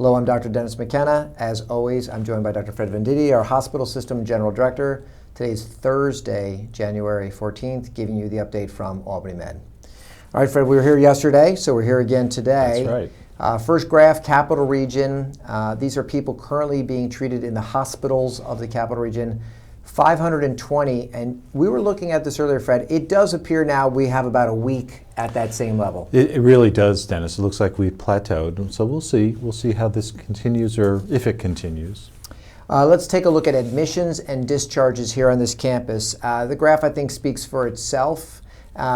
Hello, I'm Dr. Dennis McKenna. As always, I'm joined by Dr. Fred Venditti, our Hospital System General Director. Today's Thursday, January 14th, giving you the update from Albany Med. All right, Fred, we were here yesterday, so we're here again today. That's right. First graph, Capital Region. These are people currently being treated in the hospitals of the Capital Region. 520, and we were looking at this earlier, Fred. It does appear now we have about a week at that same level. It really does, Dennis. It looks like we've plateaued. So we'll see. We'll see how this continues, or if it continues. Let's take a look at admissions and discharges here on this campus. The graph, I think, speaks for itself.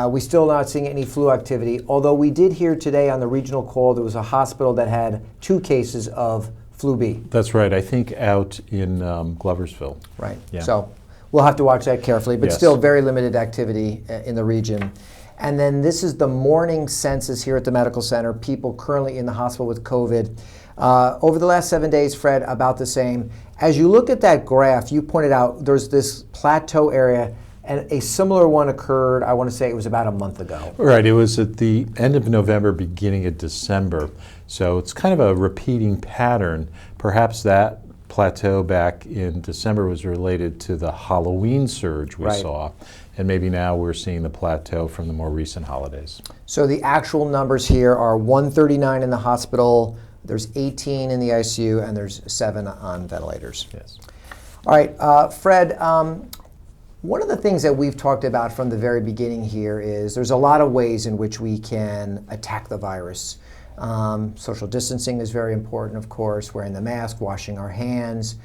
We still not seeing any flu activity, although we did hear today on the regional call there was a hospital that had 2 cases of flu B. That's right. I think out in Gloversville. Right. Yeah. So we'll have to watch that carefully, but Yes. Still very limited activity in the region. And then this is the morning census here at the medical center, people currently in the hospital with COVID. Over the last 7 days, Fred, about the same. As you look at that graph, you pointed out there's this plateau area, and a similar one occurred, I want to say it was about a month ago. Right. It was at the end of November, beginning of December. So it's kind of a repeating pattern. Perhaps that plateau back in December was related to the Halloween surge we saw. And maybe now we're seeing the plateau from the more recent holidays. So the actual numbers here are 139 in the hospital, there's 18 in the ICU, and there's 7 on ventilators. Yes. All right, Fred, one of the things that we've talked about from the very beginning here is there's a lot of ways in which we can attack the virus. Social distancing is very important, of course, wearing the mask, washing our hands.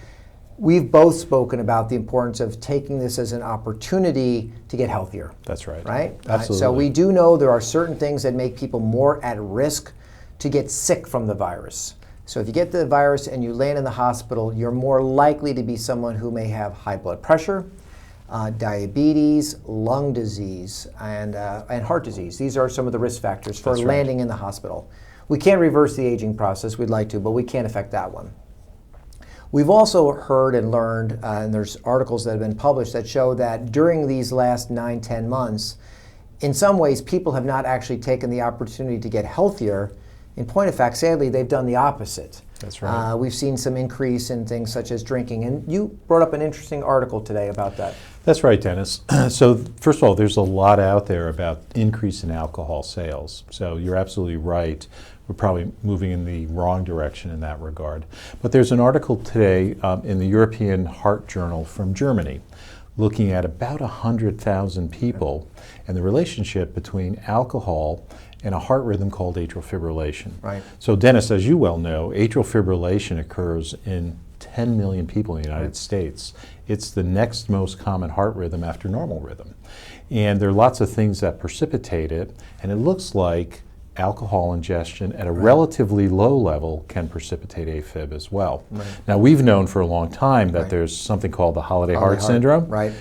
We've both spoken about the importance of taking this as an opportunity to get healthier. That's right. Right? Absolutely. So we do know there are certain things that make people more at risk to get sick from the virus. So if you get the virus and you land in the hospital, you're more likely to be someone who may have high blood pressure, diabetes, lung disease, and heart disease. These are some of the risk factors for landing in the hospital. We can't reverse the aging process, we'd like to, but we can't affect that one. We've also heard and learned, and there's articles that have been published that show that during these last 9-10 months, in some ways, people have not actually taken the opportunity to get healthier. In point of fact, sadly, they've done the opposite. That's right. We've seen some increase in things such as drinking, and you brought up an interesting article today about that. That's right, Dennis. So first of all, there's a lot out there about increase in alcohol sales. So you're absolutely right. We're probably moving in the wrong direction in that regard. But there's an article today in the European Heart Journal from Germany looking at about 100,000 people and the relationship between alcohol and a heart rhythm called atrial fibrillation. Right. So Dennis, as you well know, atrial fibrillation occurs in 10 million people in the United States. It's the next most common heart rhythm after normal rhythm. And there are lots of things that precipitate it, and it looks like alcohol ingestion at a relatively low level can precipitate AFib as well. Right. Now, we've known for a long time that there's something called the holiday heart syndrome. Right.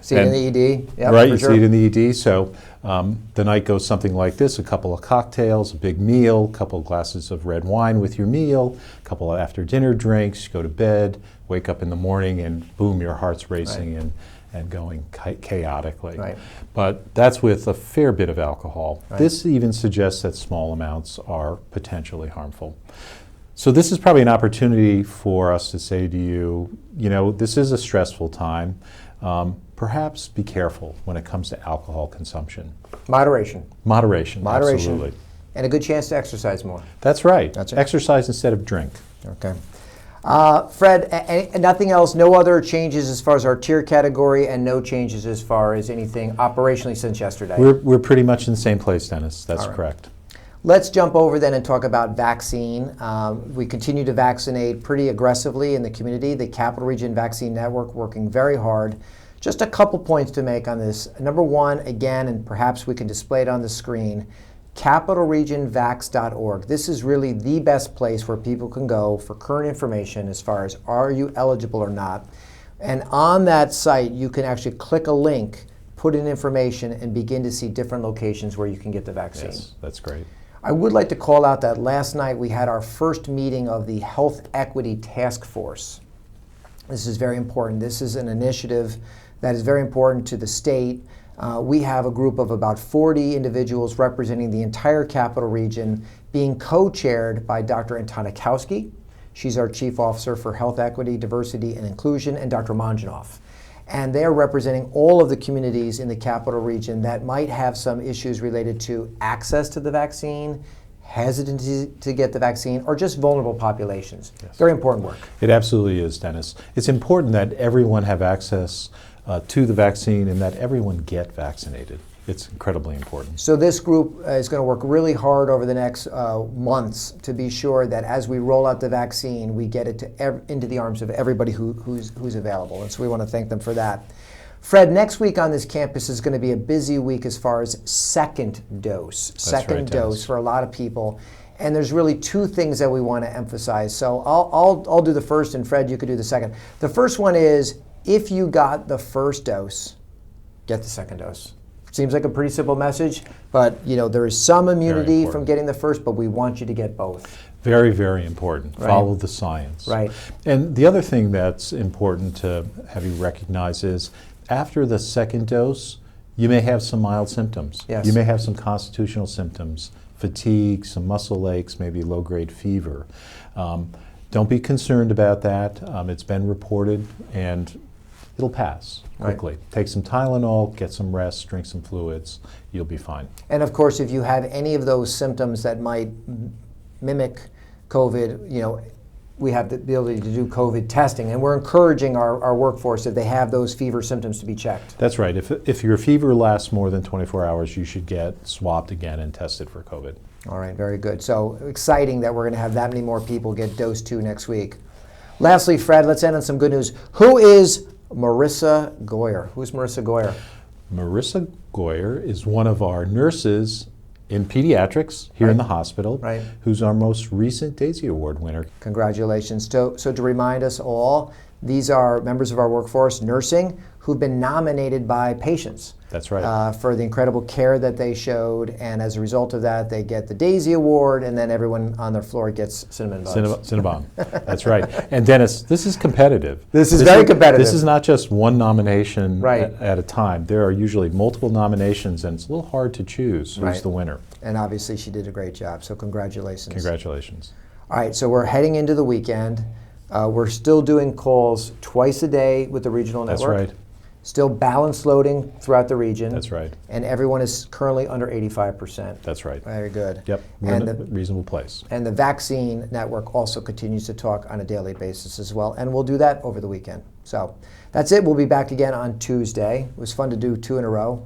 See it in the ED. Yep, right, you see it in the ED. So the night goes something like this: a couple of cocktails, a big meal, a couple of glasses of red wine with your meal, a couple of after dinner drinks, you go to bed, wake up in the morning, and boom, your heart's racing and going chaotically. Right. But that's with a fair bit of alcohol. Right. This even suggests that small amounts are potentially harmful. So this is probably an opportunity for us to say to you, you know, this is a stressful time. Perhaps be careful when it comes to alcohol consumption. Moderation. Moderation, absolutely. And a good chance to exercise more. That's right. That's it. Exercise instead of drink. Okay. Fred, nothing else, no other changes as far as our tier category, and no changes as far as anything operationally since yesterday? We're pretty much in the same place, Dennis. That's correct. Let's jump over then and talk about vaccine. We continue to vaccinate pretty aggressively in the community. The Capital Region Vaccine Network working very hard. Just a couple points to make on this. Number one, again, and perhaps we can display it on the screen, capitalregionvax.org. This is really the best place where people can go for current information as far as are you eligible or not. And on that site, you can actually click a link, put in information, and begin to see different locations where you can get the vaccine. Yes, that's great. I would like to call out that last night we had our first meeting of the Health Equity Task Force. This is very important. This is an initiative that is very important to the state. We have a group of about 40 individuals representing the entire capital region, being co-chaired by Dr. Antonikowski. She's our Chief Officer for Health Equity, Diversity, and Inclusion, and Dr. Manjanoff. And they're representing all of the communities in the capital region that might have some issues related to access to the vaccine, hesitancy to get the vaccine, or just vulnerable populations. Yes. Very important work. It absolutely is, Dennis. It's important that everyone have access to the vaccine and that everyone get vaccinated. It's incredibly important. So this group is going to work really hard over the next months to be sure that as we roll out the vaccine, we get it to into the arms of everybody who's available. And so we want to thank them for that. Fred, next week on this campus is going to be a busy week as far as second dose. Second dose for a lot of people. And there's really two things that we want to emphasize. So I'll do the first, and Fred, you could do the second. The first one is, if you got the first dose, get the second dose. Seems like a pretty simple message, but there is some immunity from getting the first, but we want you to get both. Very, very important. Right. Follow the science. Right. And the other thing that's important to have you recognize is after the second dose, you may have some mild symptoms. Yes. You may have some constitutional symptoms, fatigue, some muscle aches, maybe low-grade fever. Don't be concerned about that. It's been reported, and it'll pass quickly. Right. Take some Tylenol, get some rest, drink some fluids, you'll be fine. And of course, if you have any of those symptoms that might mimic COVID, we have the ability to do COVID testing, and we're encouraging our workforce, if they have those fever symptoms, to be checked. That's right. If your fever lasts more than 24 hours, you should get swabbed again and tested for COVID. All right, very good. So exciting that we're going to have that many more people get dose 2 next week. Lastly, Fred, let's end on some good news. Who is Marissa Goyer? Who's Marissa Goyer? Marissa Goyer is one of our nurses in pediatrics here in the hospital, Right. who's our most recent Daisy Award winner. Congratulations. So to remind us all, these are members of our workforce, nursing, who've been nominated by patients. That's right. For the incredible care that they showed, and as a result of that, they get the Daisy Award, and then everyone on their floor gets cinnamon buns. Cinnabon. That's right. And Dennis, this is competitive. This is very competitive. This is not just one nomination Right. at a time. There are usually multiple nominations, and it's a little hard to choose who's Right. the winner. And obviously, she did a great job. So congratulations. Congratulations. All right, so we're heading into the weekend. We're still doing calls twice a day with the regional That's network. right. Still balance loading throughout the region. That's right. And everyone is currently under 85%. That's right. Very good. Yep. We're And in a the, reasonable place. and the vaccine network also continues to talk on a daily basis as well. And we'll do that over the weekend. So that's it. We'll be back again on Tuesday. It was fun to do 2 in a row.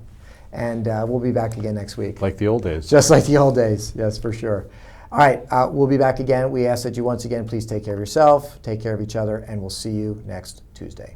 And we'll be back again next week. Like the old days. Just like the old days, yes, for sure. All right, we'll be back again. We ask that you once again please take care of yourself, take care of each other, and we'll see you next Tuesday.